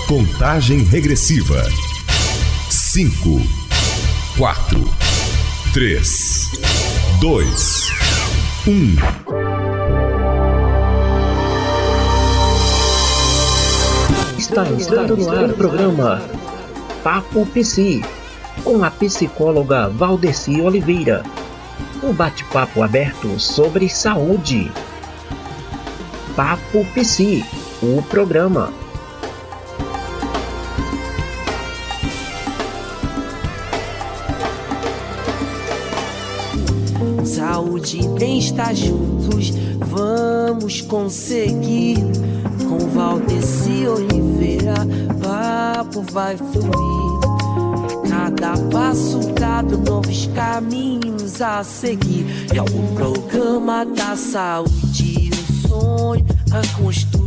Contagem regressiva. 5, 4, 3, 2, 1. Está entrando no ar o programa Papo Psi, com a psicóloga Valdeci Oliveira. Um bate-papo aberto sobre saúde. Papo Psi, o programa. Saúde e bem-estar juntos, vamos conseguir. Com Valdeci Oliveira, papo vai fluir. Cada passo dado, novos caminhos a seguir. É o programa da saúde, um sonho a construir.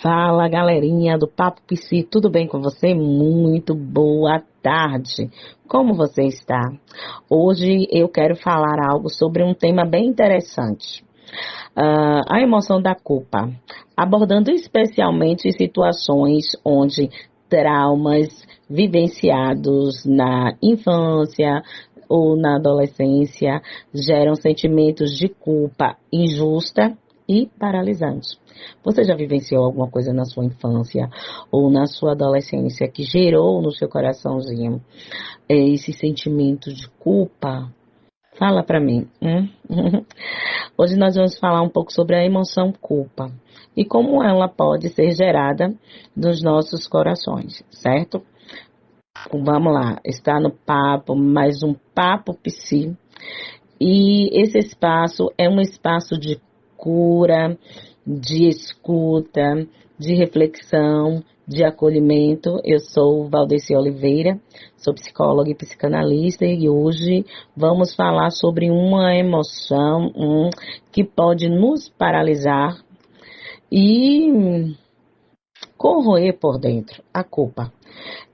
Fala, galerinha do Papo Psi, tudo bem com você? Muito boa tarde. Como você está? Hoje eu quero falar algo sobre um tema bem interessante. A emoção da culpa, abordando especialmente situações onde traumas vivenciados na infância ou na adolescência geram sentimentos de culpa injusta e paralisante. Você já vivenciou alguma coisa na sua infância ou na sua adolescência que gerou no seu coraçãozinho esse sentimento de culpa? Fala pra mim. Hoje nós vamos falar um pouco sobre a emoção culpa e como ela pode ser gerada nos nossos corações, certo? Vamos lá, está no papo, mais um Papo Psi. E esse espaço é um espaço de cura, de escuta, de reflexão, de acolhimento. Eu sou Valdeci Oliveira, sou psicóloga e psicanalista e hoje vamos falar sobre uma emoção que pode nos paralisar e corroer por dentro, a culpa.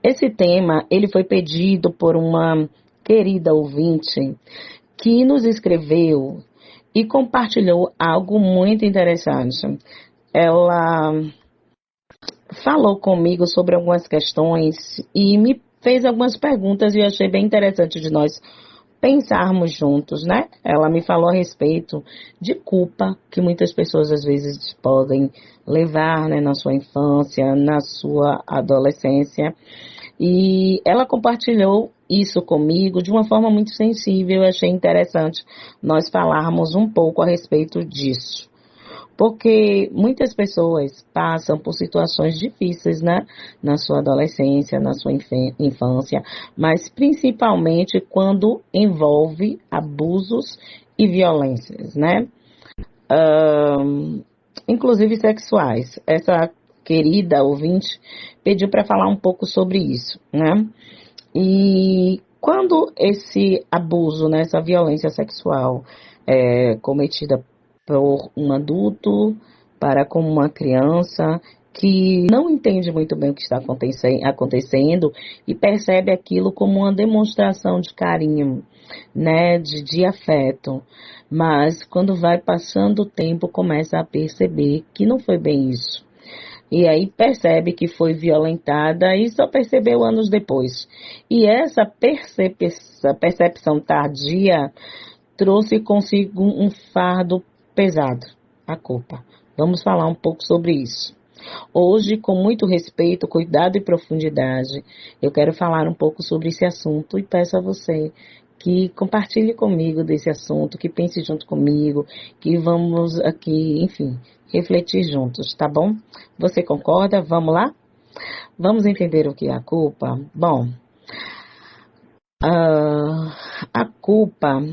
Esse tema, ele foi pedido por uma querida ouvinte que nos escreveu e compartilhou algo muito interessante. Ela falou comigo sobre algumas questões e me fez algumas perguntas e eu achei bem interessante de nós pensarmos juntos, né? Ela me falou a respeito de culpa que muitas pessoas às vezes podem levar, né, na sua infância, na sua adolescência. E ela compartilhou isso comigo de uma forma muito sensível. Eu achei interessante nós falarmos um pouco a respeito disso. Porque muitas pessoas passam por situações difíceis, né? Na sua adolescência, na sua infância, mas principalmente quando envolve abusos e violências, né? Inclusive sexuais. Essa querida ouvinte pediu para falar um pouco sobre isso, né? E quando esse abuso, né, essa violência sexual é cometida por um adulto para com uma criança que não entende muito bem o que está acontecendo e percebe aquilo como uma demonstração de carinho, né, de afeto, mas quando vai passando o tempo começa a perceber que não foi bem isso. E aí percebe que foi violentada e só percebeu anos depois. E essa percepção tardia trouxe consigo um fardo pesado, a culpa. Vamos falar um pouco sobre isso. Hoje, com muito respeito, cuidado e profundidade, eu quero falar um pouco sobre esse assunto e peço a você que compartilhe comigo desse assunto, que pense junto comigo, que vamos aqui, enfim, refletir juntos, tá bom? Você concorda? Vamos lá? Vamos entender o que é a culpa? Bom, a culpa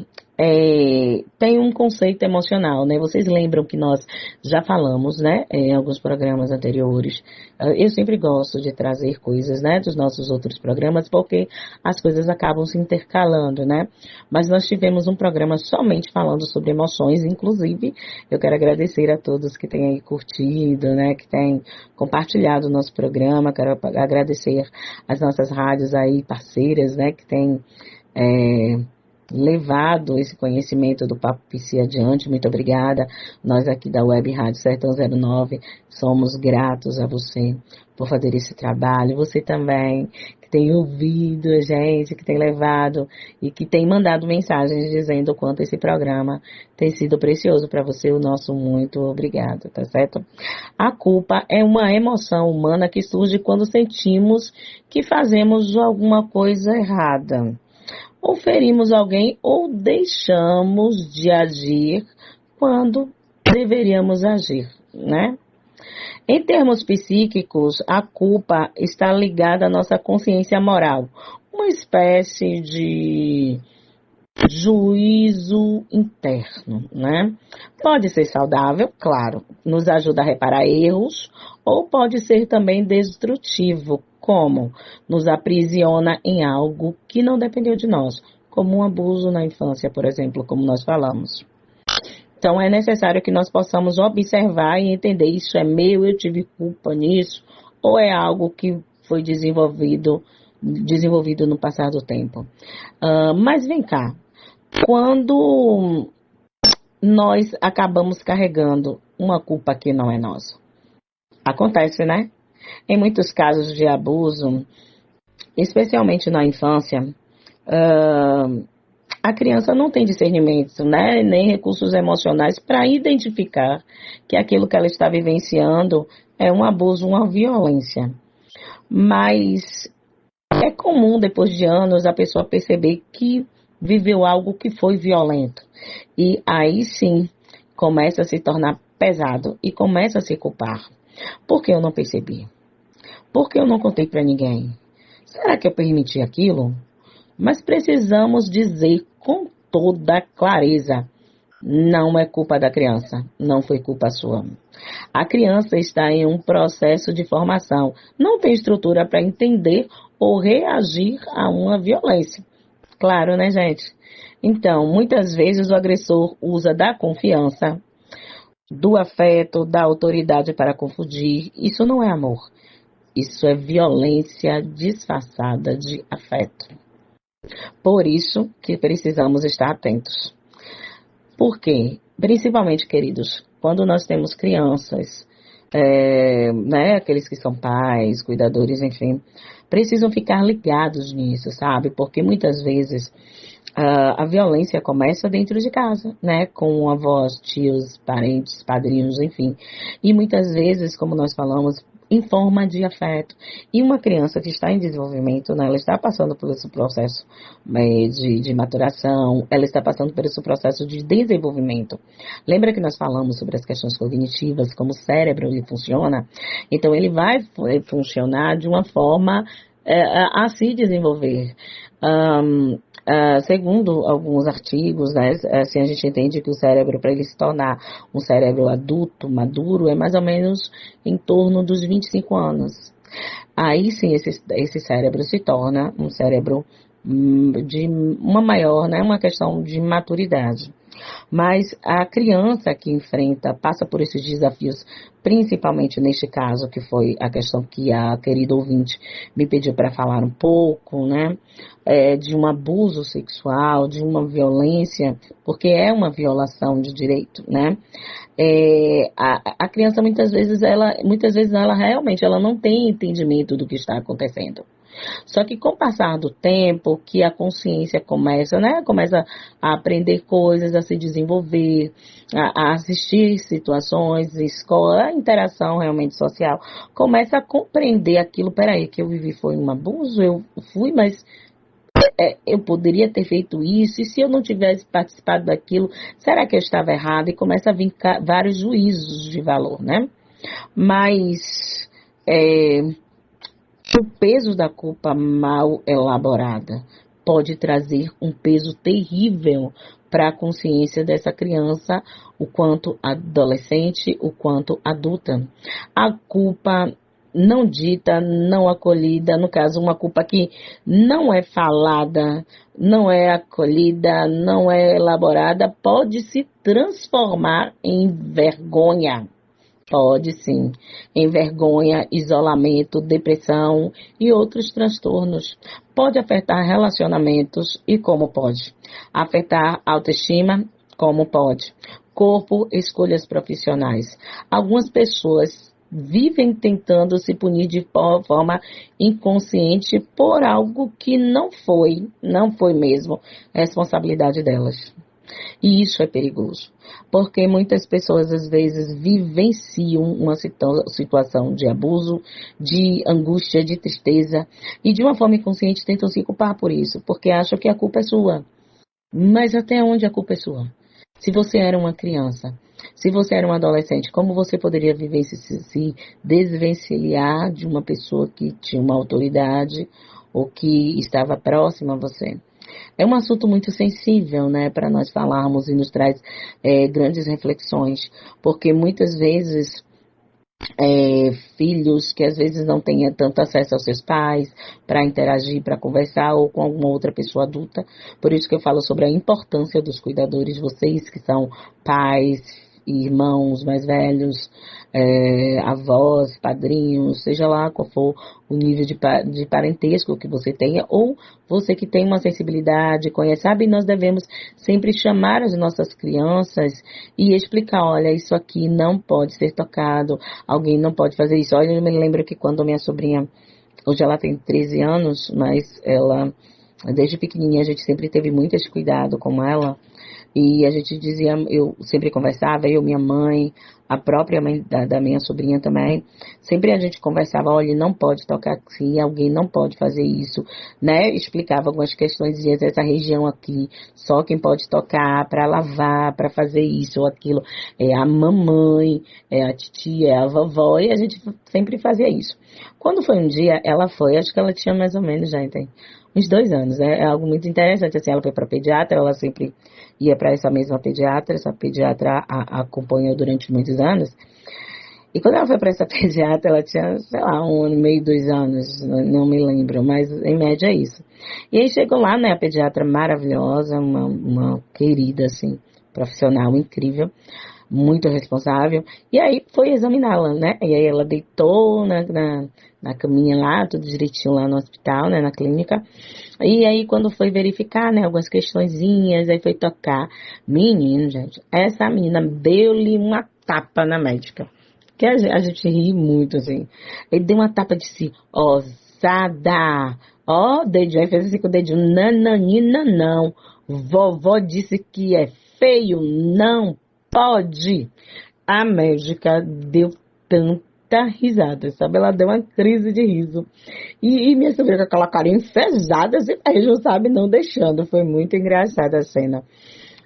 tem um conceito emocional, né? Vocês lembram que nós já falamos, né, em alguns programas anteriores. Eu sempre gosto de trazer coisas, né, dos nossos outros programas, porque as coisas acabam se intercalando, né? Mas nós tivemos um programa somente falando sobre emoções, inclusive eu quero agradecer a todos que têm aí curtido, né, que têm compartilhado o nosso programa, quero agradecer as nossas rádios aí parceiras, né, que têm levado esse conhecimento do Papo Psi adiante. Muito obrigada. Nós aqui da Web Rádio Sertão 09 somos gratos a você por fazer esse trabalho. Você também, que tem ouvido a gente, que tem levado e que tem mandado mensagens dizendo o quanto esse programa tem sido precioso para você. O nosso muito obrigado, tá certo? A culpa é uma emoção humana que surge quando sentimos que fazemos alguma coisa errada, ou ferimos alguém, ou deixamos de agir quando deveríamos agir, né? Em termos psíquicos, a culpa está ligada à nossa consciência moral, uma espécie de juízo interno, né? Pode ser saudável, claro, nos ajuda a reparar erros, ou pode ser também destrutivo, como nos aprisiona em algo que não dependeu de nós, como um abuso na infância, por exemplo, como nós falamos. Então é necessário que nós possamos observar e entender, isso é meu, eu tive culpa nisso, ou é algo que foi desenvolvido no passar do tempo. Mas vem cá, quando nós acabamos carregando uma culpa que não é nossa, acontece, né? Em muitos casos de abuso, especialmente na infância, a criança não tem discernimento, né, nem recursos emocionais para identificar que aquilo que ela está vivenciando é um abuso, uma violência. Mas é comum, depois de anos, a pessoa perceber que viveu algo que foi violento. E aí sim, começa a se tornar pesado e começa a se culpar. Por que eu não percebi? Por que eu não contei para ninguém? Será que eu permiti aquilo? Mas precisamos dizer com toda clareza, não é culpa da criança, não foi culpa sua. A criança está em um processo de formação, não tem estrutura para entender ou reagir a uma violência. Claro, né, gente? Então, muitas vezes o agressor usa da confiança, do afeto, da autoridade para confundir. Isso não é amor. Isso é violência disfarçada de afeto. Por isso que precisamos estar atentos. Por quê? Principalmente, queridos, quando nós temos crianças, né, aqueles que são pais, cuidadores, enfim, precisam ficar ligados nisso, sabe? Porque muitas vezes a violência começa dentro de casa, né? Com avós, tios, parentes, padrinhos, enfim. E muitas vezes, como nós falamos, em forma de afeto. E uma criança que está em desenvolvimento, né, ela está passando por esse processo de maturação, ela está passando por esse processo de desenvolvimento. Lembra que nós falamos sobre as questões cognitivas, como o cérebro ele funciona? Então, ele vai funcionar de uma forma a se desenvolver. Segundo alguns artigos, né, assim, a gente entende que o cérebro, para ele se tornar um cérebro adulto, maduro, é mais ou menos em torno dos 25 anos. Aí sim, esse cérebro se torna um cérebro de uma maior, né, uma questão de maturidade. Mas a criança que passa por esses desafios, principalmente neste caso, que foi a questão que a querida ouvinte me pediu para falar um pouco, né, de um abuso sexual, de uma violência, porque é uma violação de direito, né, a criança muitas vezes ela realmente ela não tem entendimento do que está acontecendo. Só que com o passar do tempo, que a consciência começa a aprender coisas, a se desenvolver, a assistir situações, escola, a interação realmente social, começa a compreender aquilo, peraí, que eu vivi foi um abuso, eu fui, mas eu poderia ter feito isso, e se eu não tivesse participado daquilo, será que eu estava errado? E começa a vir vários juízos de valor, né? Mas o peso da culpa mal elaborada pode trazer um peso terrível para a consciência dessa criança, o quanto adolescente, o quanto adulta. A culpa não dita, não acolhida, no caso, uma culpa que não é falada, não é acolhida, não é elaborada, pode se transformar em vergonha. Pode sim. Envergonha, isolamento, depressão e outros transtornos. Pode afetar relacionamentos e como pode? Afetar autoestima, como pode? Corpo, escolhas profissionais. Algumas pessoas vivem tentando se punir de forma inconsciente por algo que não foi mesmo responsabilidade delas. E isso é perigoso, porque muitas pessoas às vezes vivenciam uma situação de abuso, de angústia, de tristeza, e de uma forma inconsciente tentam se culpar por isso, porque acham que a culpa é sua. Mas até onde a culpa é sua? Se você era uma criança, se você era um adolescente, como você poderia viver se desvencilhar de uma pessoa que tinha uma autoridade ou que estava próxima a você? É um assunto muito sensível, né, para nós falarmos e nos traz grandes reflexões, porque muitas vezes filhos que às vezes não têm tanto acesso aos seus pais para interagir, para conversar ou com alguma outra pessoa adulta. Por isso que eu falo sobre a importância dos cuidadores, vocês que são pais, irmãos mais velhos, avós, padrinhos, seja lá qual for o nível de parentesco que você tenha, ou você que tem uma sensibilidade, conhece, sabe, nós devemos sempre chamar as nossas crianças e explicar, olha, isso aqui não pode ser tocado, alguém não pode fazer isso. Olha, eu me lembro que quando minha sobrinha, hoje ela tem 13 anos, mas ela, desde pequenininha, a gente sempre teve muito esse cuidado com ela. E a gente dizia, eu sempre conversava, eu, minha mãe, a própria mãe da minha sobrinha também, sempre a gente conversava, olha, não pode tocar assim, alguém não pode fazer isso, né? Explicava algumas questões, dizia, essa região aqui, só quem pode tocar para lavar, para fazer isso ou aquilo, é a mamãe, é a titia, é a vovó, e a gente sempre fazia isso. Quando foi um dia, ela foi, acho que ela tinha mais ou menos, já entende? Uns 2 anos, né? É algo muito interessante, assim, ela foi para pediatra, ela sempre ia para essa mesma pediatra, essa pediatra a acompanhou durante muitos anos, e quando ela foi para essa pediatra, ela tinha, sei lá, 1 ano e meio, 2 anos, não me lembro, mas em média é isso. E aí chegou lá, né, a pediatra maravilhosa, uma querida, assim, profissional incrível, muito responsável, e aí foi examiná-la, né, e aí ela deitou na caminha lá, tudo direitinho lá no hospital, né, na clínica, e aí quando foi verificar, né, algumas questõezinhas, aí foi tocar, menino, gente, essa menina deu-lhe uma tapa na médica, que a gente ri muito, assim, ele deu uma tapa de si, ousada, ó, dedinho, aí fez assim com o dedinho, nananina não, vovó disse que é feio, não pode. A médica deu tanta risada, sabe? Ela deu uma crise de riso. E minha sobrinha com aquela carinha enfesada, assim, mesmo, sabe? Não deixando. Foi muito engraçada a cena.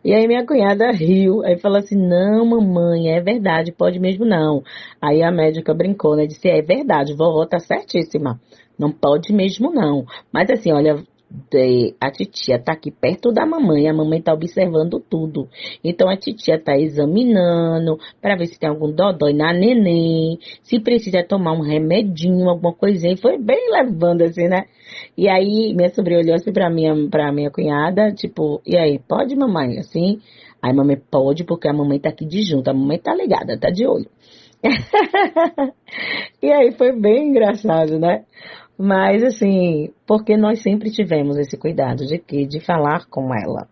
E aí minha cunhada riu, aí falou assim, não, mamãe, é verdade, pode mesmo não. Aí a médica brincou, né? Disse, é verdade, vovó tá certíssima. Não pode mesmo não. Mas assim, olha, a titia tá aqui perto da mamãe, a mamãe tá observando tudo. Então a titia tá examinando para ver se tem algum dodói na neném, se precisa tomar um remedinho, alguma coisinha. E foi bem levando assim, né? E aí minha sobrinha olhou assim pra minha cunhada, tipo, e aí, pode mamãe? Assim, aí mamãe pode porque a mamãe tá aqui de junto, a mamãe tá ligada, tá de olho. E aí foi bem engraçado, né? Mas assim, porque nós sempre tivemos esse cuidado de quê? De falar com ela,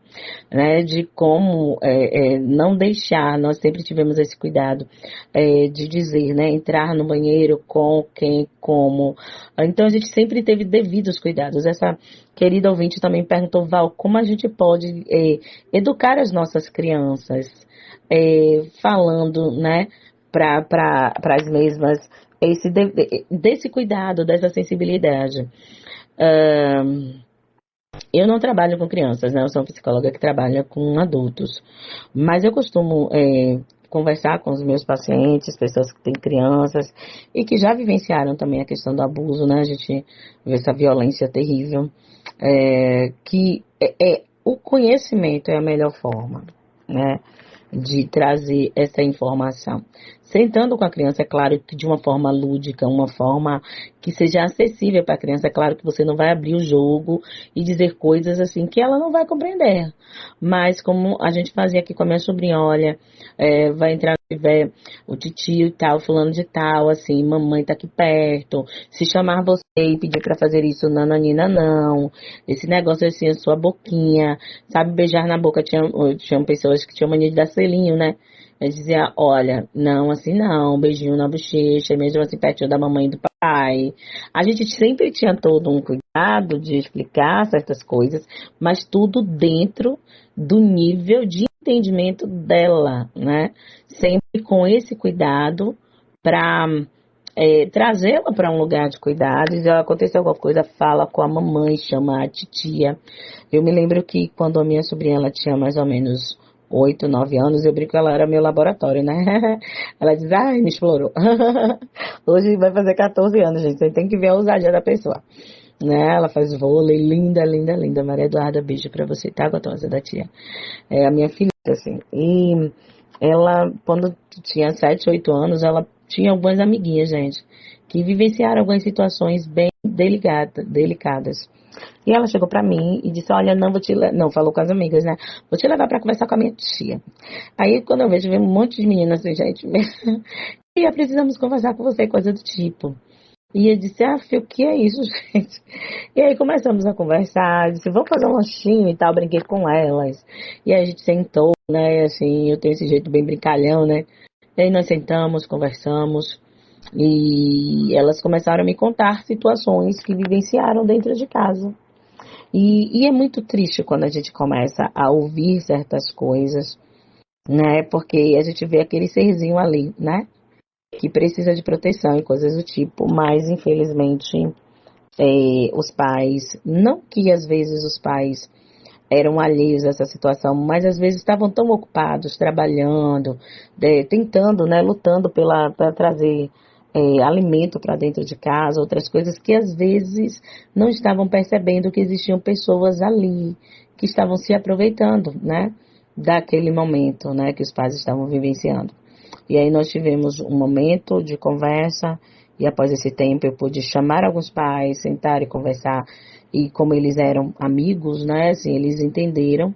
né? De como não deixar, nós sempre tivemos esse cuidado de dizer, né? Entrar no banheiro com quem, como. Então a gente sempre teve devidos cuidados. Essa querida ouvinte também perguntou, Val, como a gente pode educar as nossas crianças, falando, né? Para as mesmas desse cuidado, dessa sensibilidade. Eu não trabalho com crianças, né? Eu sou uma psicóloga que trabalha com adultos. Mas eu costumo conversar com os meus pacientes, pessoas que têm crianças e que já vivenciaram também a questão do abuso, né? A gente vê essa violência terrível. O conhecimento é a melhor forma, né? De trazer essa informação. Sentando com a criança, é claro que de uma forma lúdica, uma forma que seja acessível para a criança. É claro que você não vai abrir o jogo e dizer coisas assim que ela não vai compreender. Mas como a gente fazia aqui com a minha sobrinha, olha, vai entrar tiver o titio e tal, fulano de tal, assim, mamãe tá aqui perto, se chamar você e pedir pra fazer isso, nananina, não, esse negócio assim, a sua boquinha, sabe, beijar na boca, tinham pessoas que tinham mania de dar selinho, né? Eu dizia, olha, não, assim não, um beijinho na bochecha, mesmo assim pertinho da mamãe e do papai. A gente sempre tinha todo um cuidado de explicar certas coisas, mas tudo dentro do nível de entendimento dela, né? Sempre com esse cuidado para trazê-la para um lugar de cuidado. Se acontecer alguma coisa, fala com a mamãe, chama a titia. Eu me lembro que quando a minha sobrinha ela tinha mais ou menos 8, 9 anos, eu brinco que ela era meu laboratório, né? Ela diz, ai, me explorou. Hoje vai fazer 14 anos, gente, você tem que ver a ousadia da pessoa. Né? Ela faz vôlei, linda, linda, linda. Maria Eduarda, beijo pra você, tá, gostosa da tia? É a minha filha, assim. E ela, quando tinha 7, 8 anos, ela tinha algumas amiguinhas, gente, que vivenciaram algumas situações bem delicadas. E ela chegou pra mim e disse, olha, não, falou com as amigas, né? Vou te levar pra conversar com a minha tia. Aí, quando eu vejo, vem um monte de meninas assim, gente, e precisamos conversar com você, coisa do tipo. E eu disse, Fê, o que é isso, gente? E aí começamos a conversar, disse, vamos fazer um lanchinho e tal, brinquei com elas. E aí a gente sentou, né, assim, eu tenho esse jeito bem brincalhão, né? E aí nós sentamos, conversamos, e elas começaram a me contar situações que vivenciaram dentro de casa. E é muito triste quando a gente começa a ouvir certas coisas, né? Porque a gente vê aquele serzinho ali, né? Que precisa de proteção e coisas do tipo, mas infelizmente os pais, não que às vezes os pais eram alheios a essa situação, mas às vezes estavam tão ocupados, trabalhando, tentando, né, lutando para trazer alimento para dentro de casa, outras coisas que às vezes não estavam percebendo que existiam pessoas ali que estavam se aproveitando, né, daquele momento, né, que os pais estavam vivenciando. E aí nós tivemos um momento de conversa e após esse tempo eu pude chamar alguns pais, sentar e conversar. E como eles eram amigos, né, assim, eles entenderam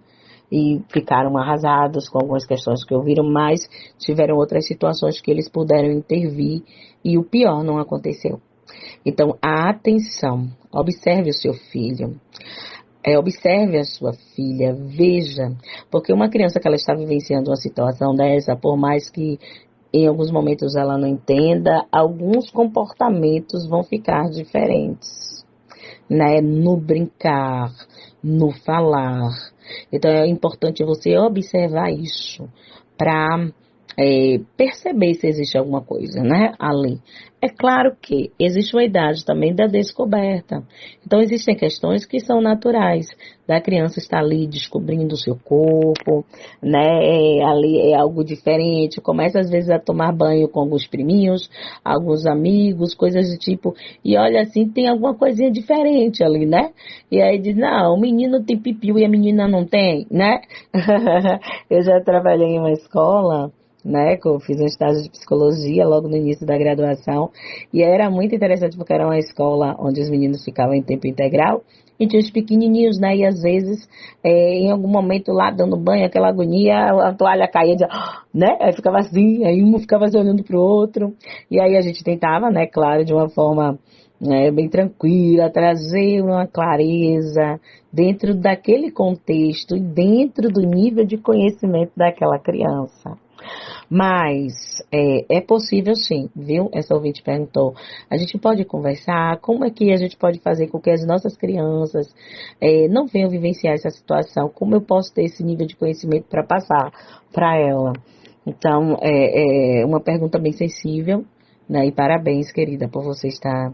e ficaram arrasados com algumas questões que ouviram, mas tiveram outras situações que eles puderam intervir e o pior não aconteceu. Então, a atenção, observe o seu filho. Observe a sua filha, veja, porque uma criança que ela está vivenciando uma situação dessa, por mais que em alguns momentos ela não entenda, alguns comportamentos vão ficar diferentes, né? No brincar, no falar. Então é importante você observar isso para perceber se existe alguma coisa, né, ali. É claro que existe uma idade também da descoberta. Então, existem questões que são naturais. Da criança estar ali descobrindo o seu corpo, né, ali é algo diferente. Começa, às vezes, a tomar banho com alguns priminhos, alguns amigos, coisas do tipo. E olha, assim, tem alguma coisinha diferente ali, né? E aí diz, não, o menino tem pipiu e a menina não tem, né? Eu já trabalhei em uma escola, né, que eu fiz um estágio de psicologia logo no início da graduação, e era muito interessante porque era uma escola onde os meninos ficavam em tempo integral, e tinha os pequenininhos, né, e às vezes, em algum momento lá, dando banho, aquela agonia, a toalha caía, né, aí ficava assim, aí um ficava se olhando pro outro, e aí a gente tentava, né, claro, de uma forma bem tranquila, trazer uma clareza dentro daquele contexto e dentro do nível de conhecimento daquela criança. Mas é possível sim, viu? Essa ouvinte perguntou. A gente pode conversar, como é que a gente pode fazer com que as nossas crianças não venham vivenciar essa situação? Como eu posso ter esse nível de conhecimento para passar para ela? Então, é uma pergunta bem sensível, né? E parabéns, querida, por você estar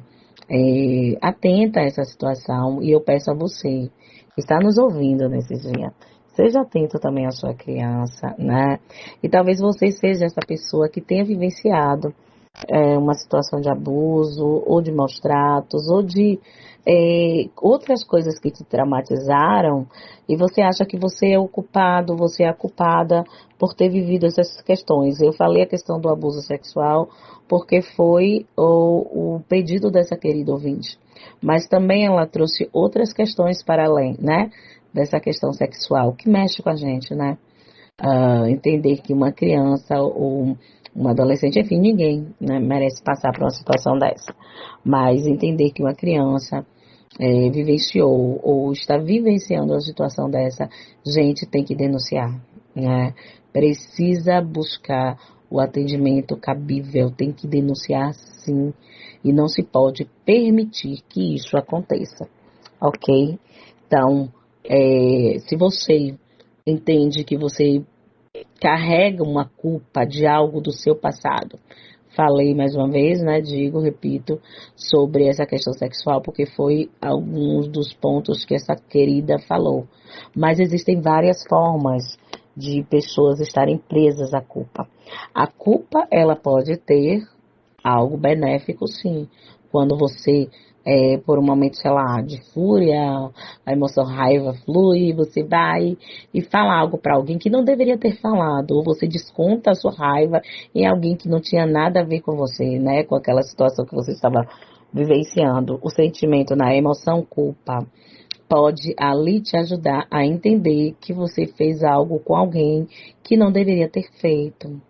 atenta a essa situação. E eu peço a você que está nos ouvindo nesse dia, seja atento também à sua criança, né? E talvez você seja essa pessoa que tenha vivenciado uma situação de abuso, ou de maus tratos, ou de outras coisas que te traumatizaram, e você acha que você é o culpado, você é a culpada por ter vivido essas questões. Eu falei a questão do abuso sexual porque foi o pedido dessa querida ouvinte. Mas também ela trouxe outras questões para além, né? Dessa questão sexual, que mexe com a gente, né? entender que uma criança ou um adolescente, enfim, ninguém, né, merece passar por uma situação dessa. Mas entender que uma criança vivenciou ou está vivenciando uma situação dessa, gente, tem que denunciar, né? Precisa buscar o atendimento cabível, tem que denunciar sim, e não se pode permitir que isso aconteça, ok? Então, se você entende que você carrega uma culpa de algo do seu passado, falei mais uma vez, né, repito, sobre essa questão sexual, porque foi alguns dos pontos que essa querida falou. Mas existem várias formas de pessoas estarem presas à culpa. A culpa, ela pode ter algo benéfico, sim. Quando você, por um momento, sei lá, de fúria, a emoção raiva flui, você vai e fala algo para alguém que não deveria ter falado, ou você desconta a sua raiva em alguém que não tinha nada a ver com você, né? Com aquela situação que você estava vivenciando. O sentimento na emoção culpa pode ali te ajudar a entender que você fez algo com alguém que não deveria ter feito.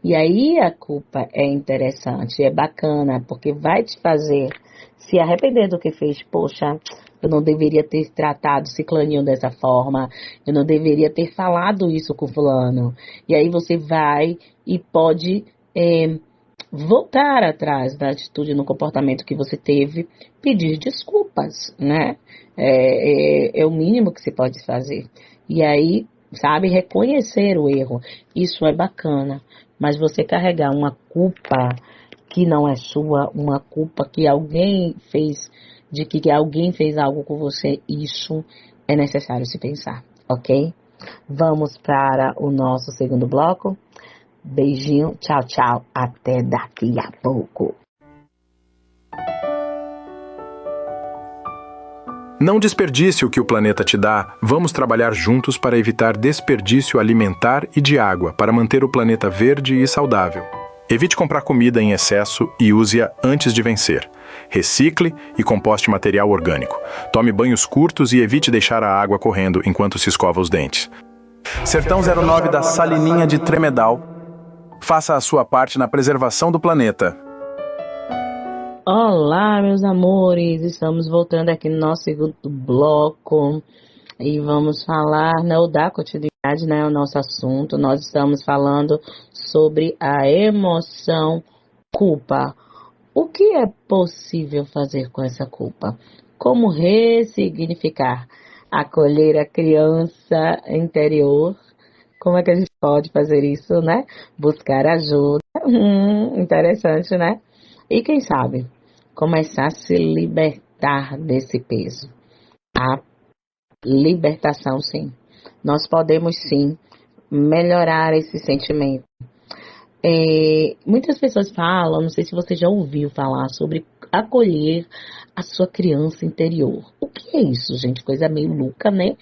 E aí a culpa é interessante, é bacana, porque vai te fazer se arrepender do que fez. Poxa, eu não deveria ter tratado ciclaninho dessa forma, eu não deveria ter falado isso com fulano. E aí você vai e pode voltar atrás da atitude no comportamento que você teve, pedir desculpas, né? É o mínimo que se pode fazer. E aí, sabe, reconhecer o erro. Isso é bacana. Mas você carregar uma culpa que não é sua, uma culpa que alguém fez, de que alguém fez algo com você, isso é necessário se pensar, ok? Vamos para o nosso segundo bloco. Beijinho, tchau, tchau, até daqui a pouco. Não desperdice o que o planeta te dá. Vamos trabalhar juntos para evitar desperdício alimentar e de água, para manter o planeta verde e saudável. Evite comprar comida em excesso e use-a antes de vencer. Recicle e composte material orgânico. Tome banhos curtos e evite deixar a água correndo enquanto se escova os dentes. Sertão 09 da Salininha de Tremedal. Faça a sua parte na preservação do planeta. Olá, meus amores, estamos voltando aqui no nosso segundo bloco e vamos falar, né, dar continuidade, né, ao nosso assunto. Nós estamos falando sobre a emoção culpa. O que é possível fazer com essa culpa? Como ressignificar? Acolher a criança interior. Como é que a gente pode fazer isso, né? Buscar ajuda. Interessante, né? E quem sabe, começar a se libertar desse peso. A libertação, sim. Nós podemos, sim, melhorar esse sentimento. Muitas pessoas falam, não sei se você já ouviu falar sobre acolher a sua criança interior. O que é isso, gente? Coisa meio louca, né?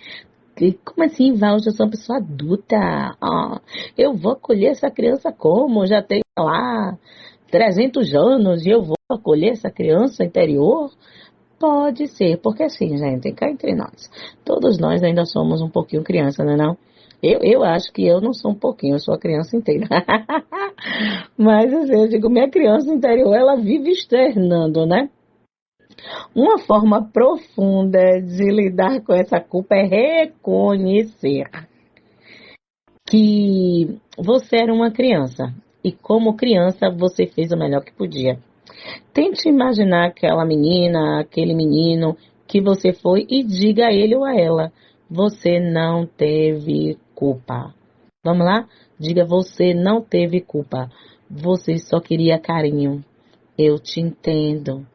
Como assim, Val? Eu já sou uma pessoa adulta. Eu vou acolher essa criança como? Já tenho lá 300 anos e eu vou acolher essa criança interior? Pode ser, porque assim, gente, cá entre nós, todos nós ainda somos um pouquinho criança, não é não? Eu acho que eu não sou um pouquinho, eu sou a criança inteira. Mas assim, eu digo, minha criança interior, ela vive externando, né? Uma forma profunda de lidar com essa culpa é reconhecer que você era uma criança e como criança você fez o melhor que podia. Tente imaginar aquela menina, aquele menino que você foi e diga a ele ou a ela, você não teve culpa. Vamos lá? Diga, você não teve culpa. Você só queria carinho. Eu te entendo.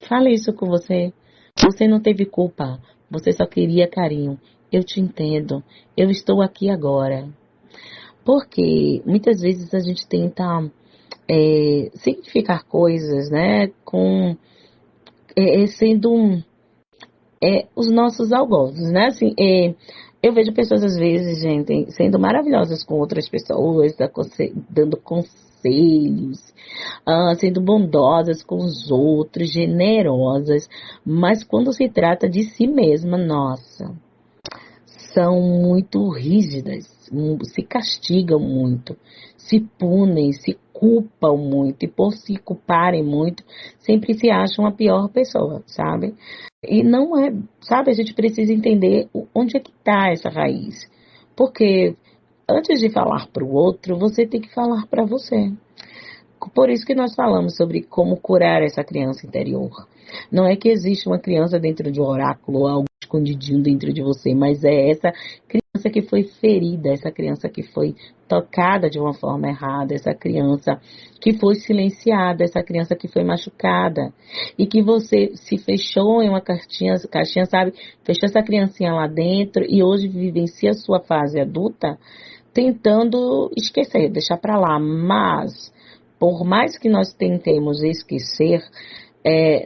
Fale isso com você. Você não teve culpa. Você só queria carinho. Eu te entendo. Eu estou aqui agora. Porque muitas vezes a gente tenta significar coisas, né? Sendo os nossos algozes, né? Assim, eu vejo pessoas às vezes, gente, sendo maravilhosas com outras pessoas, dando conselhos, sendo bondosas com os outros, generosas, mas quando se trata de si mesma, nossa, são muito rígidas, se castigam muito, se punem, se culpam muito, e por se culparem muito, sempre se acham a pior pessoa, sabe? E não é, sabe, a gente precisa entender onde é que está essa raiz. Porque antes de falar para o outro, você tem que falar para você. Por isso que nós falamos sobre como curar essa criança interior. Não é que existe uma criança dentro de um oráculo ou algo escondidinho dentro de você, mas é essa criança que foi ferida, essa criança que foi tocada de uma forma errada, essa criança que foi silenciada, essa criança que foi machucada e que você se fechou em uma caixinha, sabe? Fechou essa criancinha lá dentro e hoje vivencia a sua fase adulta tentando esquecer, deixar para lá, mas por mais que nós tentemos esquecer,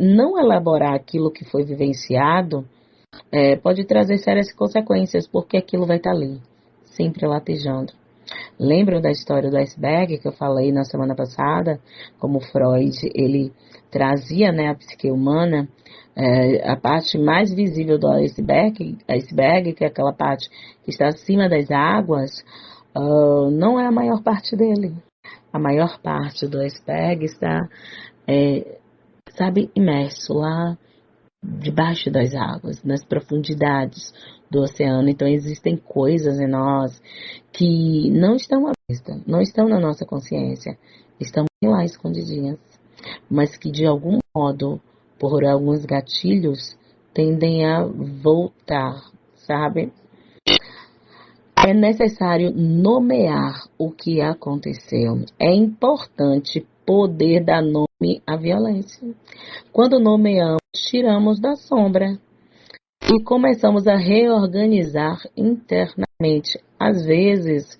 não elaborar aquilo que foi vivenciado, pode trazer sérias consequências, porque aquilo vai estar ali, sempre latejando. Lembram da história do iceberg que eu falei na semana passada? Como Freud, ele trazia, né, a psique humana, a parte mais visível do iceberg, que é aquela parte que está acima das águas, não é a maior parte dele. A maior parte do iceberg está, sabe, imerso lá debaixo das águas, nas profundidades do oceano. Então existem coisas em nós que não estão à vista, não estão na nossa consciência, estão lá escondidinhas, mas que de algum modo, por alguns gatilhos, tendem a voltar, sabe? É necessário nomear o que aconteceu. É importante poder dar nome à violência. Quando nomeamos, tiramos da sombra e começamos a reorganizar internamente. Às vezes,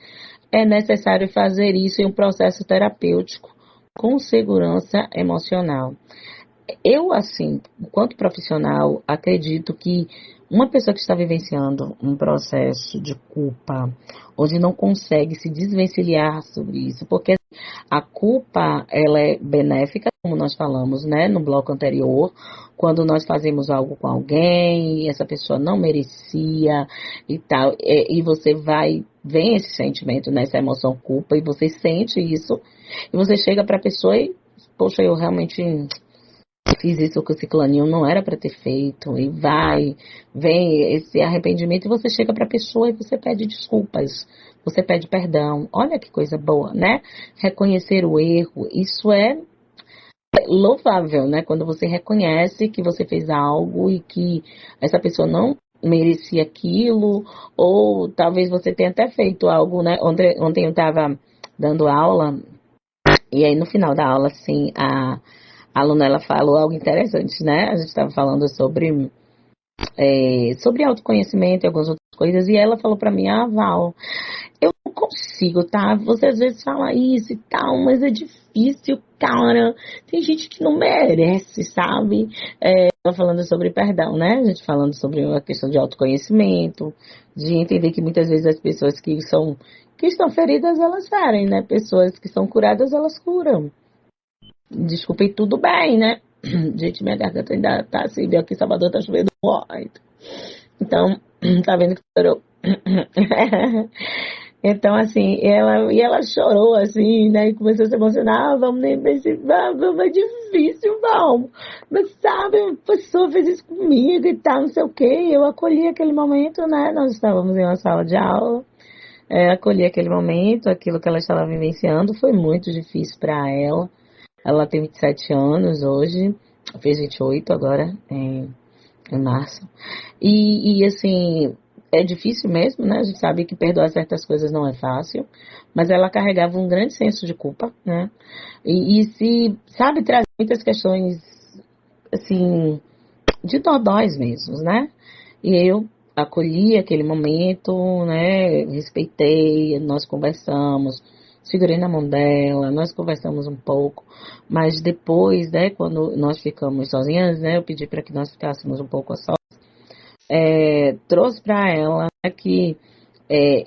é necessário fazer isso em um processo terapêutico com segurança emocional. Eu, assim, enquanto profissional, acredito que uma pessoa que está vivenciando um processo de culpa, onde não consegue se desvencilhar sobre isso, porque a culpa, ela é benéfica, como nós falamos, né, no bloco anterior, quando nós fazemos algo com alguém, e essa pessoa não merecia e tal, e você vem esse sentimento, né, essa emoção culpa, e você sente isso, e você chega para a pessoa e, poxa, eu realmente fiz isso com o ciclaninho, não era para ter feito, e vem esse arrependimento, e você chega para a pessoa e você pede desculpas, você pede perdão. Olha que coisa boa, né? Reconhecer o erro, isso é louvável, né? Quando você reconhece que você fez algo e que essa pessoa não merecia aquilo, ou talvez você tenha até feito algo, né? Ontem eu estava dando aula, e aí no final da aula, assim, a aluna, ela falou algo interessante, né? A gente estava falando sobre autoconhecimento e algumas outras coisas, e ela falou para mim, Val, eu não consigo, tá? Você às vezes fala isso e tal, mas é difícil, cara. Tem gente que não merece, sabe? Tava falando sobre perdão, né? A gente falando sobre a questão de autoconhecimento, de entender que muitas vezes as pessoas que estão feridas, elas ferem, né? Pessoas que são curadas, elas curam. Desculpem, tudo bem, né? Gente, minha garganta ainda tá assim, aqui em Salvador tá chovendo muito. Então, tá vendo que chorou. Então, assim, ela chorou, assim, né? E começou a se emocionar. Vamos nem pensar, é difícil, vamos. Mas, sabe, a pessoa fez isso comigo e tal, não sei o quê. Eu acolhi aquele momento, né? Nós estávamos em uma sala de aula. Acolhi aquele momento, aquilo que ela estava vivenciando. Foi muito difícil para ela. Ela tem 27 anos hoje, fez 28 agora, em março. E assim, é difícil mesmo, né? A gente sabe que perdoar certas coisas não é fácil, mas ela carregava um grande senso de culpa, né? E se, sabe, traz muitas questões, assim, de dodóis mesmo, né? E eu acolhi aquele momento, né? Respeitei, nós conversamos, segurei na mão dela, nós conversamos um pouco, mas depois, né, quando nós ficamos sozinhas, né, eu pedi para que nós ficássemos um pouco a sós, trouxe para ela, né, que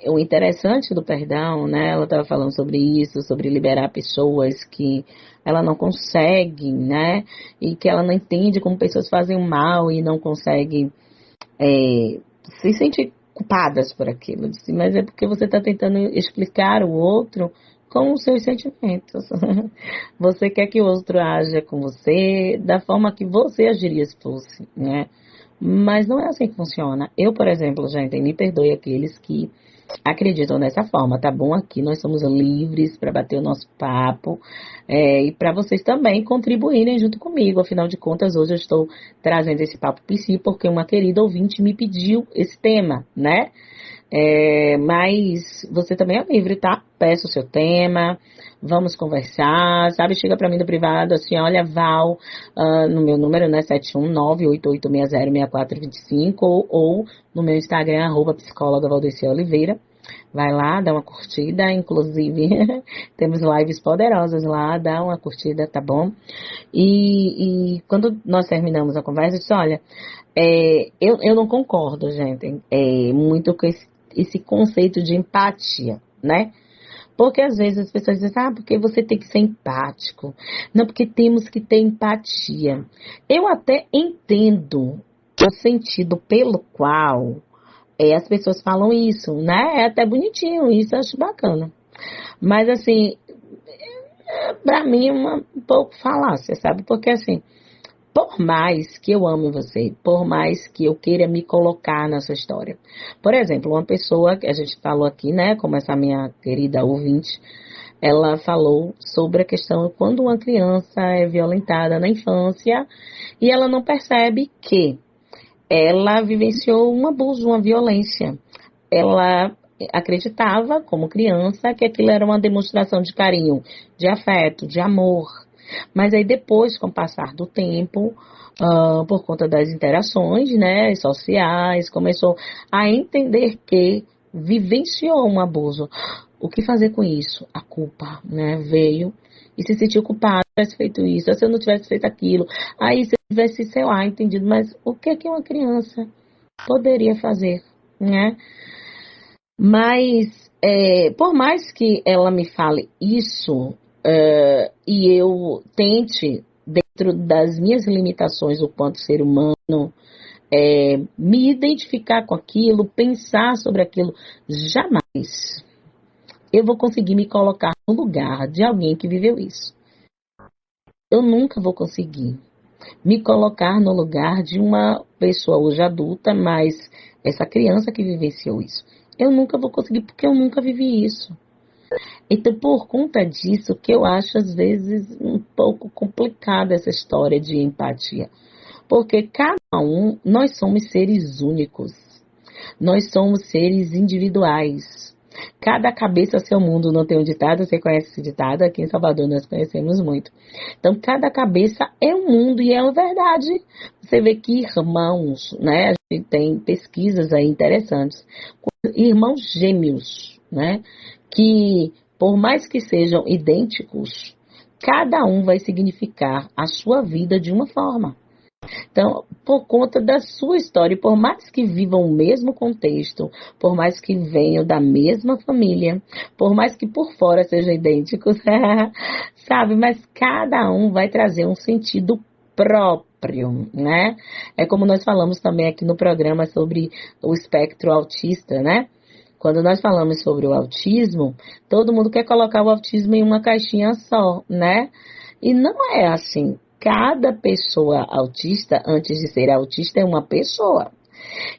o interessante do perdão, né, ela estava falando sobre isso, sobre liberar pessoas que ela não consegue, né, e que ela não entende como pessoas fazem o mal e não consegue se sentir culpadas por aquilo. Eu disse, mas é porque você está tentando explicar o outro com os seus sentimentos. Você quer que o outro haja com você da forma que você agiria se fosse, né? Mas não é assim que funciona. Eu, por exemplo, gente, me perdoe aqueles que acreditam dessa forma, tá bom? Aqui nós somos livres para bater o nosso papo e para vocês também contribuírem junto comigo. Afinal de contas, hoje eu estou trazendo esse papo psi porque uma querida ouvinte me pediu esse tema, né? Mas você também é livre, tá? Peça o seu tema, vamos conversar, sabe? Chega pra mim no privado, assim, olha, Val, no meu número, né, 71988606425 ou no meu Instagram, @psicóloga Valdeci Oliveira. Vai lá, dá uma curtida, inclusive temos lives poderosas lá, dá uma curtida, tá bom? E quando nós terminamos a conversa, eu disse, olha, eu não concordo, gente, muito com esse conceito de empatia, né? Porque às vezes as pessoas dizem, porque você tem que ser empático. Não, porque temos que ter empatia. Eu até entendo o sentido pelo qual as pessoas falam isso, né? É até bonitinho, isso eu acho bacana. Mas assim, pra mim é um pouco falácia, sabe? Porque assim, por mais que eu ame você, por mais que eu queira me colocar nessa história. Por exemplo, uma pessoa que a gente falou aqui, né, como essa minha querida ouvinte, ela falou sobre a questão de quando uma criança é violentada na infância e ela não percebe que ela vivenciou um abuso, uma violência. Ela acreditava, como criança, que aquilo era uma demonstração de carinho, de afeto, de amor. Mas aí depois, com o passar do tempo, por conta das interações, né, sociais, começou a entender que vivenciou um abuso. O que fazer com isso? A culpa, né, veio e se sentiu culpada, tivesse feito isso, se eu não tivesse feito aquilo, aí se eu tivesse, sei lá, entendido, mas o que é que uma criança poderia fazer, né? Mas, por mais que ela me fale isso, e eu tente, dentro das minhas limitações, o quanto ser humano, me identificar com aquilo, pensar sobre aquilo, jamais eu vou conseguir me colocar no lugar de alguém que viveu isso. Eu nunca vou conseguir me colocar no lugar de uma pessoa hoje adulta, mas essa criança que vivenciou isso. Eu nunca vou conseguir porque eu nunca vivi isso. Então, por conta disso, que eu acho às vezes um pouco complicada essa história de empatia. Porque cada um, nós somos seres únicos. Nós somos seres individuais. Cada cabeça seu mundo, não tem um ditado, você conhece esse ditado? Aqui em Salvador nós conhecemos muito. Então, cada cabeça é um mundo e é uma verdade. Você vê que irmãos, né? A gente tem pesquisas aí interessantes. Irmãos gêmeos, né? Que, por mais que sejam idênticos, cada um vai significar a sua vida de uma forma. Então, por conta da sua história, por mais que vivam o mesmo contexto, por mais que venham da mesma família, por mais que por fora sejam idênticos, sabe? Mas cada um vai trazer um sentido próprio, né? É como nós falamos também aqui no programa sobre o espectro autista, né? Quando nós falamos sobre o autismo, todo mundo quer colocar o autismo em uma caixinha só, né? E não é assim. Cada pessoa autista, antes de ser autista, é uma pessoa.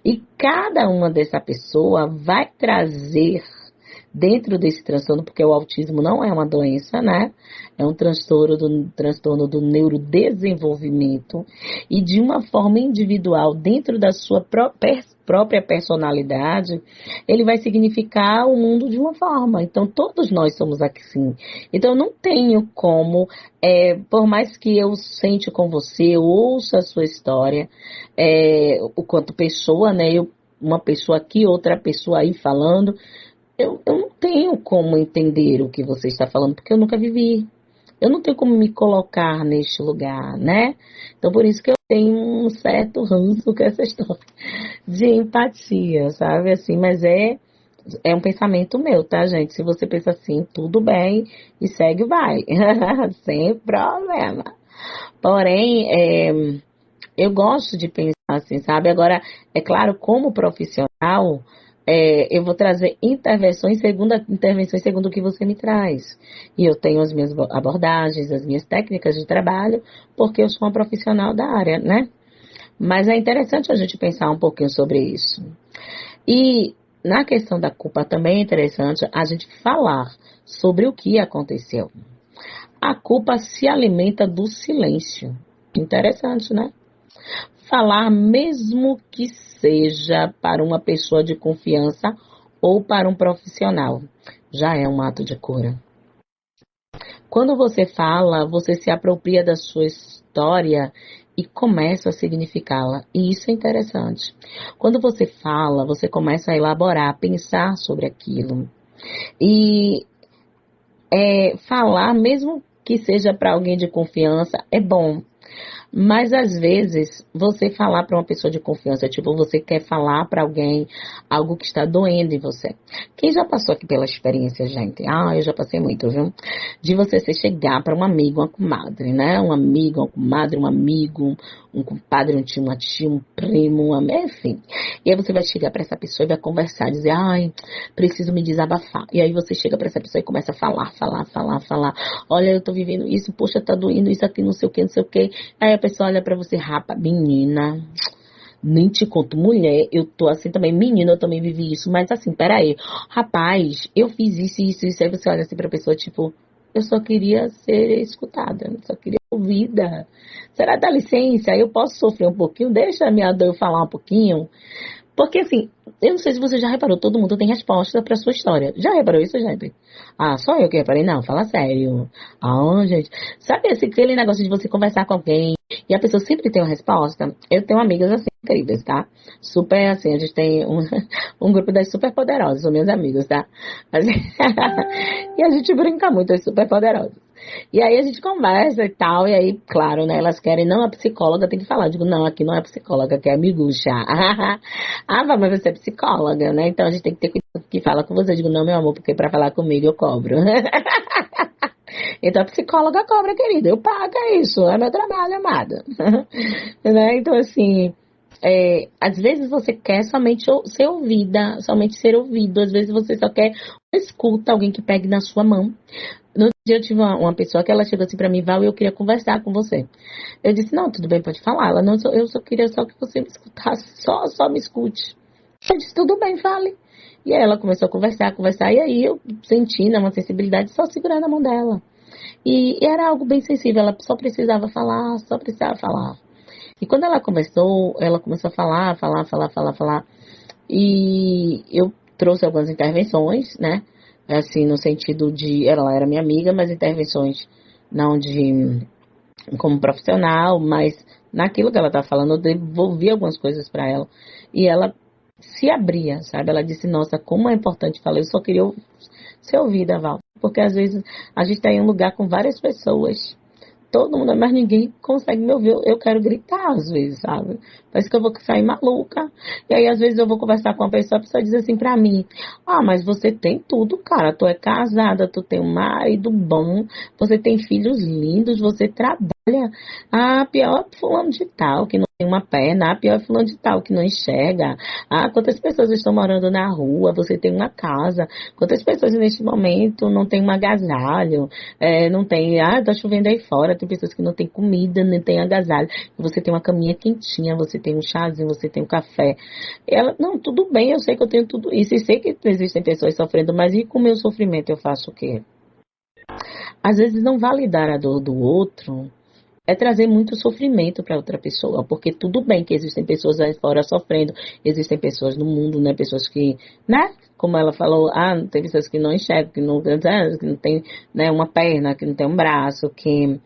E cada uma dessa pessoa vai trazer dentro desse transtorno, porque o autismo não é uma doença, né? É um transtorno do neurodesenvolvimento e de uma forma individual, dentro da sua própria personalidade, ele vai significar o mundo de uma forma. Então, todos nós somos assim. Então, eu não tenho como, por mais que eu sente com você, ouça a sua história, o quanto pessoa, né? Uma pessoa aqui, outra pessoa aí falando, eu não tenho como entender o que você está falando, porque eu nunca vivi. Eu não tenho como me colocar neste lugar, né? Então, por isso que eu tenho um certo ranço com essa história de empatia, sabe? Assim, mas é um pensamento meu, tá, gente? Se você pensa assim, tudo bem, e segue, vai. Sem problema. Porém, eu gosto de pensar assim, sabe? Agora, é claro, como profissional, eu vou trazer intervenções segundo o que você me traz. E eu tenho as minhas abordagens, as minhas técnicas de trabalho, porque eu sou uma profissional da área, né? Mas é interessante a gente pensar um pouquinho sobre isso. E na questão da culpa também é interessante a gente falar sobre o que aconteceu. A culpa se alimenta do silêncio. Interessante, né? Falar, mesmo que seja para uma pessoa de confiança ou para um profissional, já é um ato de cura. Quando você fala, você se apropria da sua história e começa a significá-la. E isso é interessante. Quando você fala, você começa a elaborar, a pensar sobre aquilo. E falar, mesmo que seja para alguém de confiança, é bom. Mas às vezes você falar para uma pessoa de confiança, tipo, você quer falar para alguém algo que está doendo em você. Quem já passou aqui pela experiência, gente? Eu já passei muito, viu? De você se chegar para um amigo, uma comadre, né? Um amigo, uma comadre, um amigo, um compadre, um tio, uma tia, um primo, enfim. E aí você vai chegar para essa pessoa e vai conversar, dizer, preciso me desabafar. E aí você chega para essa pessoa e começa a falar. Olha, eu tô vivendo isso, poxa, tá doendo isso aqui, não sei o que, não sei o que. Aí a pessoa olha pra você, rapaz, menina, nem te conto, mulher, eu tô assim também, menina, eu também vivi isso, mas assim, peraí, rapaz, eu fiz isso, aí você olha assim pra pessoa, tipo, eu só queria ser escutada, eu só queria ouvida. Será, dá licença, eu posso sofrer um pouquinho, deixa a minha dor eu falar um pouquinho? Porque assim, eu não sei se você já reparou, todo mundo tem resposta pra sua história. Já reparou isso, gente? Só eu que reparei? Não, fala sério. Gente. Sabe aquele negócio de você conversar com alguém e a pessoa sempre tem uma resposta? Eu tenho amigas assim, incríveis, tá? Super assim, a gente tem um grupo das super poderosas, são meus amigos, tá? E a gente brinca muito, as super poderosas. E aí a gente conversa e tal, e aí, claro, né, elas querem, não, a psicóloga tem que falar. Eu digo, não, aqui não é psicóloga, aqui é amigucha. Mas você é psicóloga, né? Então a gente tem que ter cuidado que fala com você. Eu digo, não, meu amor, porque pra falar comigo eu cobro. Então a psicóloga cobra, querida, eu pago isso, é meu trabalho, amada. Né? Então assim, às vezes você quer somente ser ouvida, somente ser ouvido, às vezes você só quer escuta, alguém que pegue na sua mão. No dia eu tive uma pessoa que ela chegou assim pra mim, Val, eu queria conversar com você. Eu disse, não, tudo bem, pode falar. Ela, não, eu só queria só que você me escutasse, só me escute. Eu disse, tudo bem, fale. E aí ela começou a conversar, e aí eu senti, né, uma sensibilidade só segurar na mão dela. E era algo bem sensível, ela só precisava falar. E quando ela começou a falar. E eu trouxe algumas intervenções, né? Assim, no sentido de, ela era minha amiga, mas intervenções não como profissional, mas naquilo que ela estava falando, eu devolvi algumas coisas para ela. E ela se abria, sabe? Ela disse, nossa, como é importante falar, eu só queria ser ouvida, Val. Porque às vezes a gente está em um lugar com várias pessoas, todo mundo, mas ninguém consegue me ouvir. Eu quero gritar às vezes, sabe? Parece que eu vou sair maluca. E aí, às vezes, eu vou conversar com uma pessoa, a pessoa diz assim pra mim, mas você tem tudo, cara. Tu é casada, tu tem um marido bom, você tem filhos lindos, você trabalha. Pior é fulano de tal, que não tem uma perna. Pior é fulano de tal, que não enxerga. Quantas pessoas estão morando na rua, você tem uma casa. Quantas pessoas neste momento não tem um agasalho, não tem, tá chovendo aí fora, tem pessoas que não tem comida, nem tem agasalho. Você tem uma caminha quentinha, você tem um chazinho, você tem um café. Ela, não, tudo bem, eu sei que eu tenho tudo isso, e sei que existem pessoas sofrendo, mas e com o meu sofrimento eu faço o quê? Às vezes não validar a dor do outro é trazer muito sofrimento para outra pessoa, porque tudo bem que existem pessoas aí fora sofrendo, existem pessoas no mundo, né, pessoas que, né, como ela falou, tem pessoas que não enxergam, que não tem, né, uma perna, que não tem um braço, que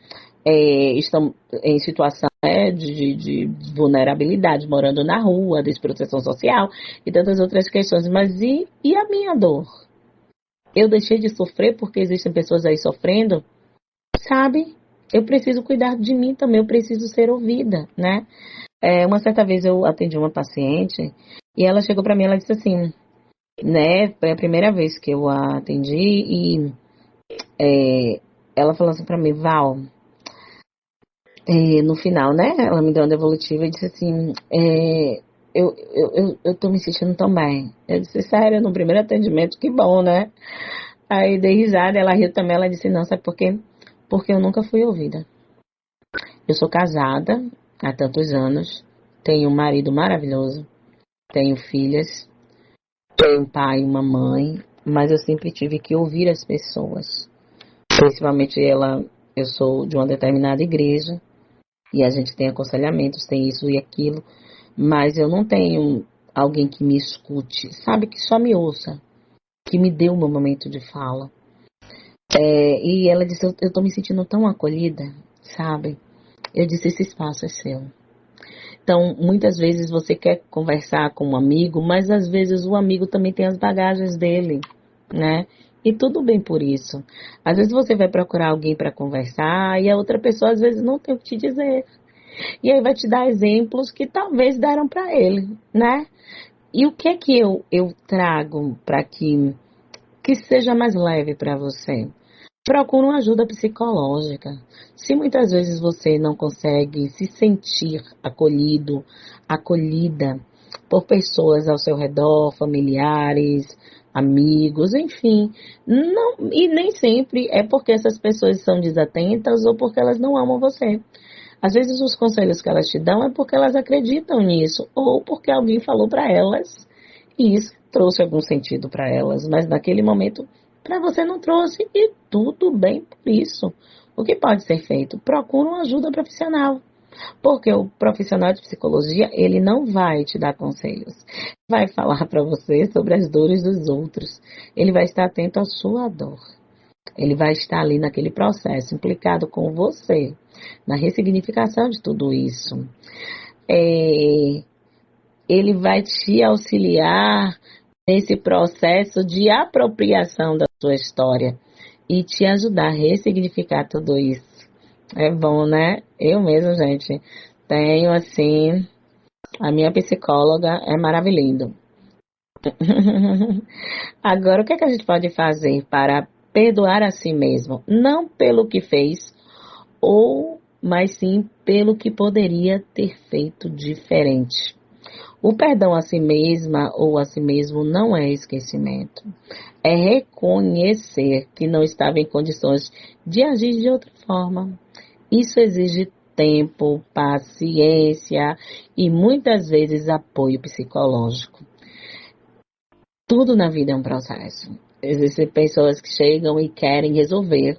estão em situação de vulnerabilidade, morando na rua, desproteção social e tantas outras questões, mas e a minha dor? Eu deixei de sofrer porque existem pessoas aí sofrendo, sabe? Eu preciso cuidar de mim também, eu preciso ser ouvida, né? Uma certa vez eu atendi uma paciente e ela chegou para mim, ela disse assim, né? Foi a primeira vez que eu a atendi e ela falou assim para mim, Val, no final, né, ela me deu uma devolutiva e disse assim, eu tô me sentindo tão bem. Eu disse, sério, no primeiro atendimento, que bom, né? Aí dei risada, ela riu também, ela disse, não, sabe por quê? Porque eu nunca fui ouvida. Eu sou casada há tantos anos, tenho um marido maravilhoso, tenho filhas, tenho um pai e uma mãe, mas eu sempre tive que ouvir as pessoas. Principalmente eu sou de uma determinada igreja, e a gente tem aconselhamentos, tem isso e aquilo, mas eu não tenho alguém que me escute, sabe, que só me ouça, que me dê o meu momento de fala. E ela disse, eu tô me sentindo tão acolhida, sabe? Eu disse, esse espaço é seu. Então, muitas vezes você quer conversar com um amigo, mas às vezes o amigo também tem as bagagens dele, né? E tudo bem por isso. Às vezes você vai procurar alguém para conversar e a outra pessoa às vezes não tem o que te dizer. E aí vai te dar exemplos que talvez deram para ele, né? E o que é que eu trago para que seja mais leve para você? Procura uma ajuda psicológica. Se muitas vezes você não consegue se sentir acolhido, acolhida por pessoas ao seu redor, familiares, amigos, enfim, não, e nem sempre é porque essas pessoas são desatentas ou porque elas não amam você. Às vezes os conselhos que elas te dão é porque elas acreditam nisso ou porque alguém falou para elas e isso trouxe algum sentido para elas, mas naquele momento para você não trouxe e tudo bem por isso. O que pode ser feito? Procura uma ajuda profissional. Porque o profissional de psicologia, ele não vai te dar conselhos. Vai falar para você sobre as dores dos outros. Ele vai estar atento à sua dor. Ele vai estar ali naquele processo, implicado com você, na ressignificação de tudo isso. Ele vai te auxiliar nesse processo de apropriação da sua história e te ajudar a ressignificar tudo isso. É bom, né? Eu mesma, gente, tenho assim, a minha psicóloga é maravilhosa. Agora, o que é que a gente pode fazer para perdoar a si mesmo? Não pelo que fez, mas sim pelo que poderia ter feito diferente. O perdão a si mesma ou a si mesmo não é esquecimento. É reconhecer que não estava em condições de agir de outra forma. Isso exige tempo, paciência e muitas vezes apoio psicológico. Tudo na vida é um processo. Existem pessoas que chegam e querem resolver.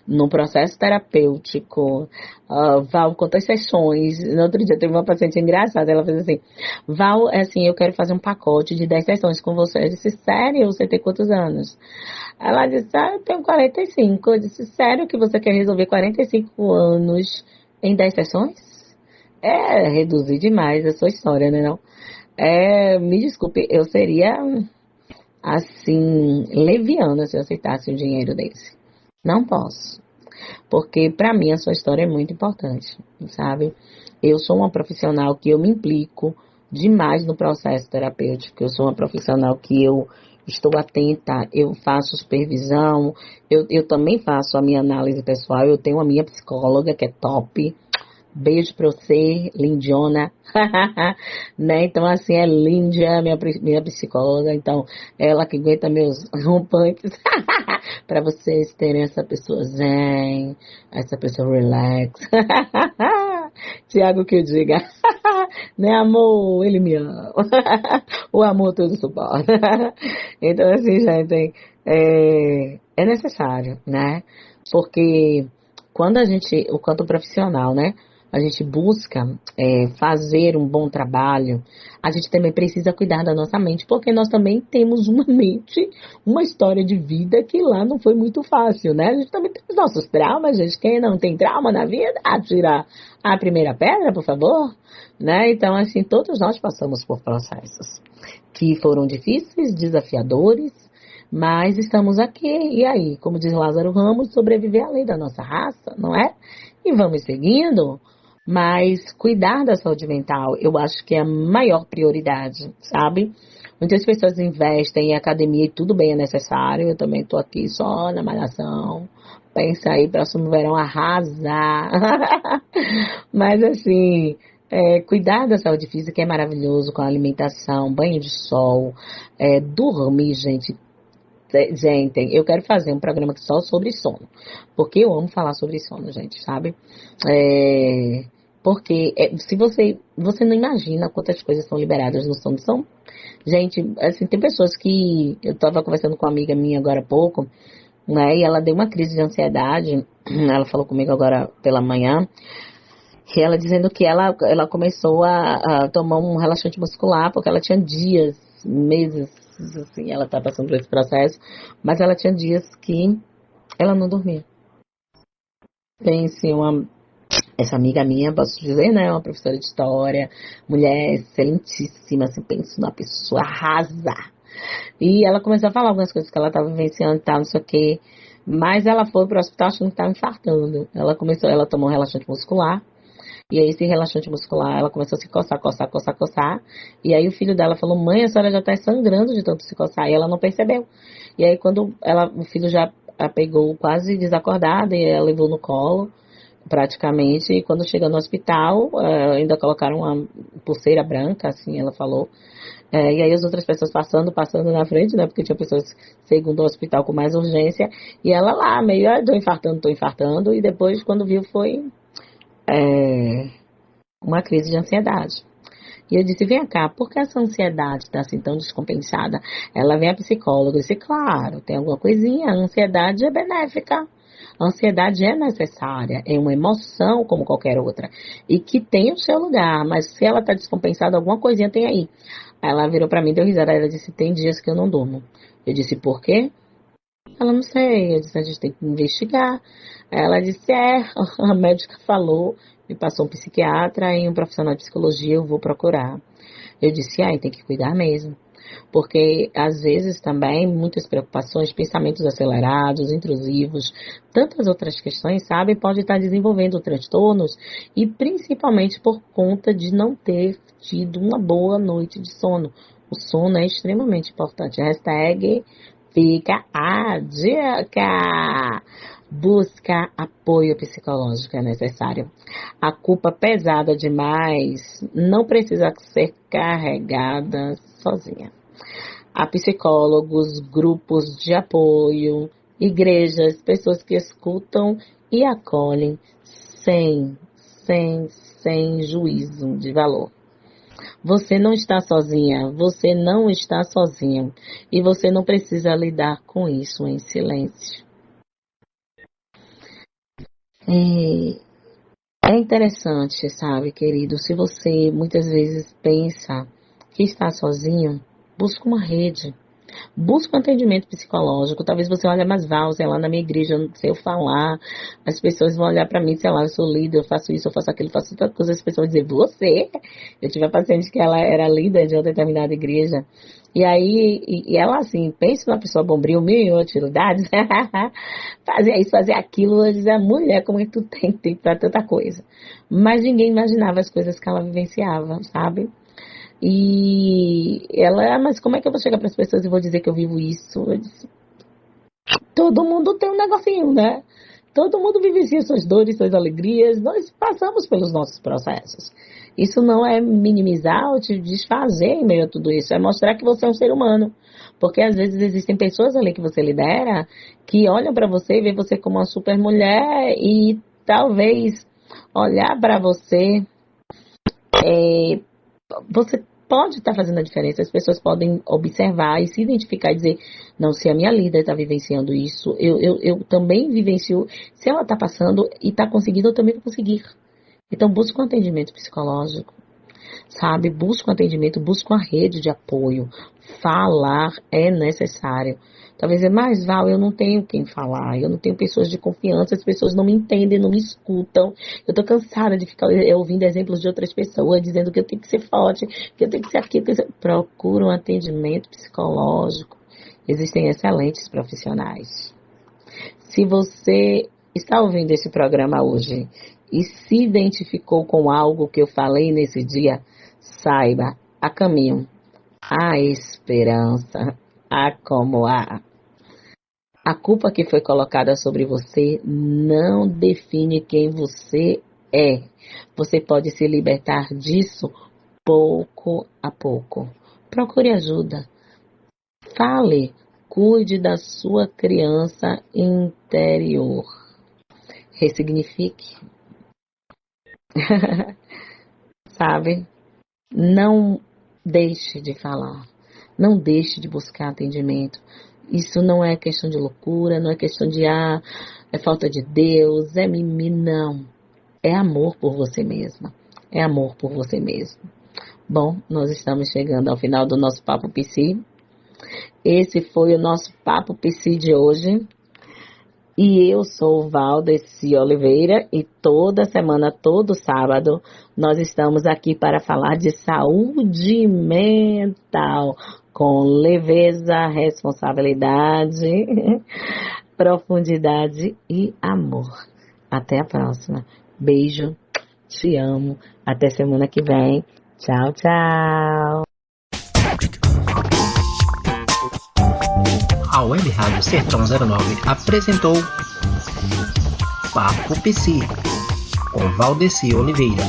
No processo terapêutico, Val, quantas sessões? No outro dia teve uma paciente engraçada, ela fez assim, Val, eu quero fazer um pacote de 10 sessões com você. Eu disse, sério? Você tem quantos anos? Ela disse, eu tenho 45. Eu disse, sério que você quer resolver 45 anos em 10 sessões? É reduzir demais a sua história, né não? Me desculpe, eu seria, assim, leviana se eu aceitasse um dinheiro desse. Não posso, porque para mim a sua história é muito importante, sabe? Eu sou uma profissional que eu me implico demais no processo terapêutico, eu sou uma profissional que eu estou atenta, eu faço supervisão, eu também faço a minha análise pessoal, eu tenho a minha psicóloga que é top. Beijo pra você, lindona, né? Então, assim, é Líndia, minha psicóloga, então, ela que aguenta meus rompantes, pra vocês terem essa pessoa zen, essa pessoa relax. Tiago que eu diga, né, amor, ele me ama, o amor todo suporta. Então, assim, gente, é necessário, né? Porque quando quanto profissional, né? A gente busca fazer um bom trabalho, a gente também precisa cuidar da nossa mente, porque nós também temos uma mente, uma história de vida que lá não foi muito fácil, né? A gente também tem os nossos traumas, gente. Quem não tem trauma na vida, atira a primeira pedra, por favor, né? Então, assim, todos nós passamos por processos que foram difíceis, desafiadores, mas estamos aqui, e aí, como diz Lázaro Ramos, sobreviver à lei da nossa raça, não é? E vamos seguindo. Mas cuidar da saúde mental, eu acho que é a maior prioridade, sabe? Muitas pessoas investem em academia e tudo bem, é necessário. Eu também estou aqui só na malhação. Pensa aí, próximo verão arrasar. Mas assim, cuidar da saúde física é maravilhoso com a alimentação, banho de sol, dormir, gente. Gente, eu quero fazer um programa só sobre sono, porque eu amo falar sobre sono, gente, sabe? Porque se você não imagina quantas coisas são liberadas no sono. Gente, assim, tem pessoas que eu estava conversando com uma amiga minha agora há pouco, né? E ela deu uma crise de ansiedade. Ela falou comigo agora pela manhã. E ela dizendo que ela começou a tomar um relaxante muscular, porque ela tinha dias, meses, assim, ela tá passando por esse processo, mas ela tinha dias que ela não dormia. Pense, essa amiga minha, posso dizer, né, uma professora de história, mulher excelentíssima, assim, penso numa pessoa arrasa. E ela começou a falar algumas coisas que ela estava vivenciando e tal, não sei o quê, mas ela foi pro hospital achando que estava infartando. Ela tomou um relaxante muscular. E aí esse relaxante muscular, ela começou a se coçar. E aí o filho dela falou, mãe, a senhora já está sangrando de tanto se coçar. E ela não percebeu. E aí quando o filho já a pegou quase desacordada, e ela levou no colo, praticamente. E quando chegou no hospital, ainda colocaram uma pulseira branca, assim, ela falou. E aí as outras pessoas passando na frente, né? Porque tinha pessoas, segundo o hospital, com mais urgência. E ela lá, meio, tô infartando. E depois, quando viu, foi... uma crise de ansiedade. E eu disse, vem cá, por que essa ansiedade está assim tão descompensada? Ela vem a psicóloga e disse, claro, tem alguma coisinha, a ansiedade é benéfica. A ansiedade é necessária, é uma emoção como qualquer outra. E que tem o seu lugar, mas se ela está descompensada, alguma coisinha tem aí. Aí ela virou para mim, deu risada, ela disse, tem dias que eu não durmo. Eu disse, por quê? Ela, não sei, eu disse, a gente tem que investigar. Ela disse, a médica falou, me passou um psiquiatra e um profissional de psicologia, eu vou procurar. Eu disse, tem que cuidar mesmo. Porque, às vezes, também, muitas preocupações, pensamentos acelerados, intrusivos, tantas outras questões, sabe, pode estar desenvolvendo transtornos e principalmente por conta de não ter tido uma boa noite de sono. O sono é extremamente importante. Hashtag fica a dica. Busca apoio psicológico é necessário. A culpa pesada demais não precisa ser carregada sozinha. Há psicólogos, grupos de apoio, igrejas, pessoas que escutam e acolhem sem juízo de valor. Você não está sozinha, você não está sozinho e você não precisa lidar com isso em silêncio. É interessante, sabe, querido, se você muitas vezes pensa que está sozinho, busca uma rede. Busca um atendimento psicológico. Talvez você olhe, mas Val, sei lá, na minha igreja, eu não sei eu falar. As pessoas vão olhar pra mim, sei lá, eu sou líder, eu faço isso, eu faço aquilo, eu faço outra coisa. As pessoas vão dizer, você? Eu tive uma paciente que ela era líder de uma determinada igreja. E aí, e ela assim, pensa numa pessoa bombril, mil e utilidades. Fazia isso, fazia aquilo. Eu dizia, mulher, como é que tu tem tempo pra tanta coisa? Mas ninguém imaginava as coisas que ela vivenciava, sabe? E ela, mas como é que eu vou chegar para as pessoas e vou dizer que eu vivo isso? Eu disse, todo mundo tem um negocinho, né? Todo mundo vivencia suas dores, suas alegrias, nós passamos pelos nossos processos. Isso não é minimizar ou te desfazer em meio a tudo isso, é mostrar que você é um ser humano. Porque às vezes existem pessoas ali que você lidera que olham para você e vê você como uma super mulher e talvez olhar para você você pode estar fazendo a diferença, as pessoas podem observar e se identificar e dizer, não, se a minha líder está vivenciando isso, eu também vivencio, se ela está passando e está conseguindo, eu também vou conseguir. Então busca um atendimento psicológico, sabe? Busca um atendimento, busca uma rede de apoio. Falar é necessário. Talvez é mais, Val, eu não tenho quem falar, eu não tenho pessoas de confiança, as pessoas não me entendem, não me escutam. Eu tô cansada de ficar ouvindo exemplos de outras pessoas, dizendo que eu tenho que ser forte, que eu tenho que ser aquilo. Procura um atendimento psicológico. Existem excelentes profissionais. Se você está ouvindo esse programa hoje e se identificou com algo que eu falei nesse dia, saiba, a caminho. a esperança, há como há. A culpa que foi colocada sobre você não define quem você é. Você pode se libertar disso pouco a pouco. Procure ajuda. Fale, cuide da sua criança interior. Ressignifique. Sabe? Não deixe de falar. Não deixe de buscar atendimento. Isso não é questão de loucura, não é questão de é falta de Deus, é mimimi, não. É amor por você mesma. É amor por você mesmo. Bom, nós estamos chegando ao final do nosso Papo Psi. Esse foi o nosso Papo Psi de hoje. E eu sou Valdeci Oliveira e toda semana, todo sábado, nós estamos aqui para falar de saúde mental, com leveza, responsabilidade, profundidade e amor. Até a próxima. Beijo, te amo. Até semana que vem. Tchau, tchau. A Web Rádio Sertão 09 apresentou Papo Psi, com Valdeci Oliveira.